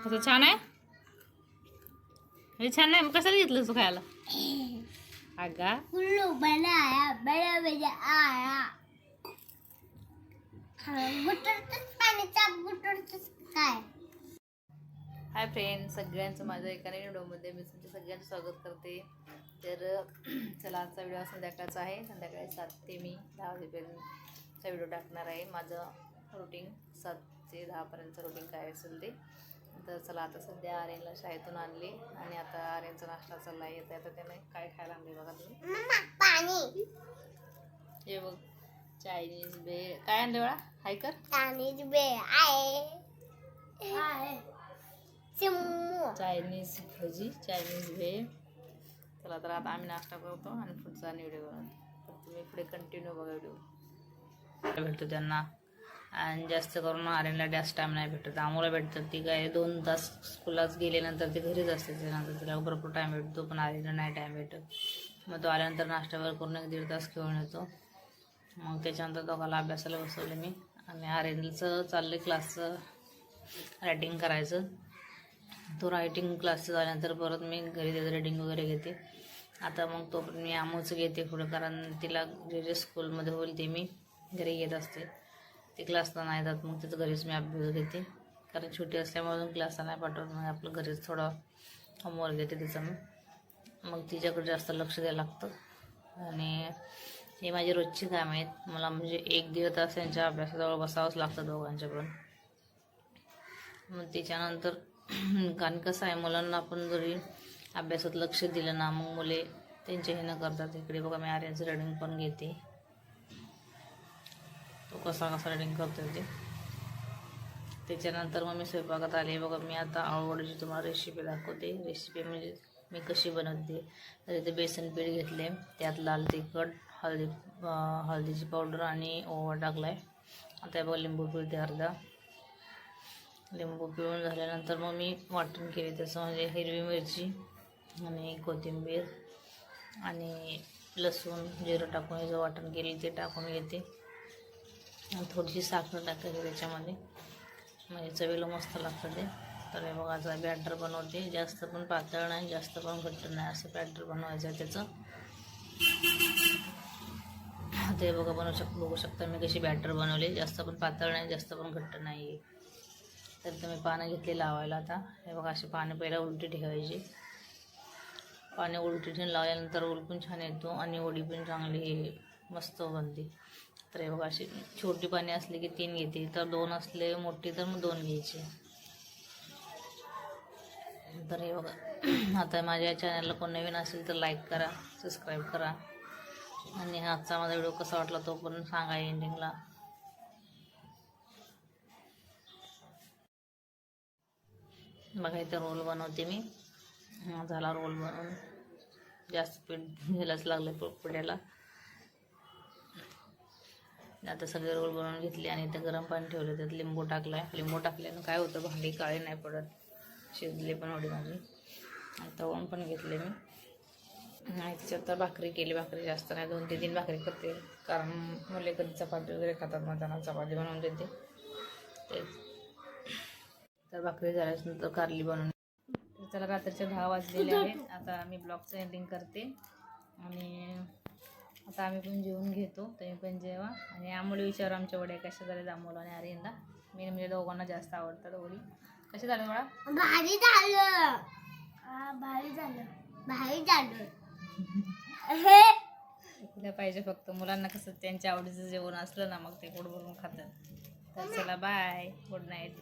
कसं छान आहे? हे छान नाही मग कशाला घेतलं तू खायला? अगा कुल्लू बनाया बड़ा बड़ा आया गुटरच पाणीचा गुटरच काय. हाय फ्रेंड, सगळ्यांचं माझ्या एका नवीन व्हिडिओमध्ये मी तुमच्या सगळ्यांचं स्वागत करते. तर चला, आजचा व्हिडिओ संध्याकाळचा आहे. संध्याकाळी 7 ते मी 10 वाजेपर्यंतचा व्हिडिओ टाकणार आहे. माझं रुटीन 7 ते 10 पर्यंतचं रुटीन काय असेल ते. तर चला, आता सध्या आर्यनला शाळेतून आणली आणि आता आर्यनचा नाश्ता चालला आहे. आता त्याने काय खायला आणले बघा तुम्ही. पाणी हे बघ, चायनीज भेळ. काय आणले बळा? हाय कर. चायनीज भेळ आहे चिमू चायनीज भजी, चायनीज भेळ. चला, तर आता आम्ही नाश्ता करतो आणि पुढचा आणि व्हिडिओ बनवतो. तर तुम्ही पुढे कंटिन्यू बघा व्हिडिओ. भेटतो त्यांना. आणि जास्त करून आर्यनला जास्त टाईम नाही भेटत. आम्हाला भेटतात. ती काय 2 तास स्कूलाच गेल्यानंतर ती घरीच असते. त्यानंतर तिला भरपूर टाईम भेटतो, पण आर्यनला नाही टाईम भेटत. मग तो आल्यानंतर नाश्त्यावर करून 1-1.5 तास खेळून येतो. मग त्याच्यानंतर दोघाला अभ्यासाला बसवले मी. आणि आर्यनचं चाललं क्लासचं रायटिंग करायचं. तो रायटिंग क्लासचं झाल्यानंतर परत मी घरी त्याचं रीडिंग वगैरे घेते. आता मग तो मी आमूचं घेते पुढं, कारण तिला जे स्कूलमध्ये होईल ते मी घरी घेत असते. ते क्लासला नाही जात, मग तिथं घरीच मी अभ्यास घेते. कारण छोटी असल्यामुळे क्लासला नाही पाठवत. मग आपलं घरीच थोडा होमवर्क घेते तिचं मी. मग तिच्याकडे जास्त लक्ष द्यायला लागतं. आणि हे माझी रोजची कामं आहेत. मला म्हणजे 1-1.5 तास त्यांच्या अभ्यासाजवळ बसावंच लागतं दोघांच्या पण. मग त्याच्यानंतर कारण कसं आहे, मुलांना आपण जरी अभ्यासात लक्ष दिलं ना, मग मुले त्यांचे हे न करतात. इकडे बघा, मी आर्यनचं रीडिंग पण घेते. तो कसा रीडिंग करतो ते. त्याच्यानंतर मग मी स्वयंपाकात आले. बघा, मी आता आवडीची तुम्हाला रेसिपी दाखवते. रेसिपी म्हणजे मी कशी बनवते. तर इथे बेसन पीठ घेतले, त्यात लाल तिखट, हळदीची पावडर आणि ओवा टाकला आहे. आता बघा, लिंबू पिळते अर्धा. लिंबू पिळून झाल्यानंतर मग मी वाटण केले त्याचं, म्हणजे हिरवी मिरची आणि कोथिंबीर आणि लसूण जिरं टाकून हे जे वाटण केले ते टाकून घेते. आणि थोडीशी साखर टाकायची त्याच्यामध्ये, म्हणजे चवीला मस्त लागतं ते. तर हे बघा, आता बॅटर बनवते. जास्त पण पातळ नाही, जास्त पण घट्ट नाही, असं बॅटर बनवायचं आहे त्याचं. ते बघा, बघू शकता मी कशी बॅटर बनवली. जास्त पण पातळ नाही, जास्त पण घट्ट नाही आहे. तर तुम्ही पानं घेतले लावायला. आता हे बघा, असे पानं पहिला उलटी ठेवायची. पाणी उलटी ठेवून लावल्यानंतर ओल पण छान येतो आणि वडी पण चांगली मस्त बनते. तर हे बघा, अशी छोटी पाणी असली की 3 घेते, तर 2 असले मोठी तर मग 2 घ्यायची. तर हे बघा, आता माझ्या चॅनलला कोण नवीन असेल तर लाईक करा, सबस्क्राईब करा. आणि आजचा माझा व्हिडिओ कसा वाटला तो पण सांगा एंडिंगला. बघा, इथे रोल बनवते मी. झाला रोल बनवून. जास्त पीठ घ्यायलाच लागलं पुड्याला. आता सगळे रोल बनवून घेतले आणि इथं गरम पाणी ठेवलं, त्यात लिंबू टाकला आहे. लिंबू टाकल्यानं काय होतं, भांडी काळे नाही पडत. शिजले पण वडी माझी. आता तळून पण घेतले मी. नाही त्याच्यात तर भाकरी केली. भाकरी जास्त नाही, 2 ते 3 भाकरी करते, कारण मुले कधी चपाती वगैरे खातात, मग त्यांना चपाती बनवून देते ते. तर भाकरी झाल्यानंतर कारली बनवून. तर चला, रात्रीचे 10 वाजलेले आहेत. आता मी ब्लॉगचं एंडिंग करते. आणि आता आम्ही पण जेवून घेतो, तुम्ही पण जेवा. आणि आम्हाला विचार आमच्या वड्या कशा झाल्या अमोल आणि आर्यनला. मी म्हणजे दोघांना जास्त आवडतात वडी. कसे झाले मला? भारी झालं. भारी झालं, भारी झालं. तिला पाहिजे फक्त. मुलांना कसं त्यांच्या आवडीचं जेवण असलं ना, मग ते पोट भरून खातात. तर चला, बाय, गुड नाईट.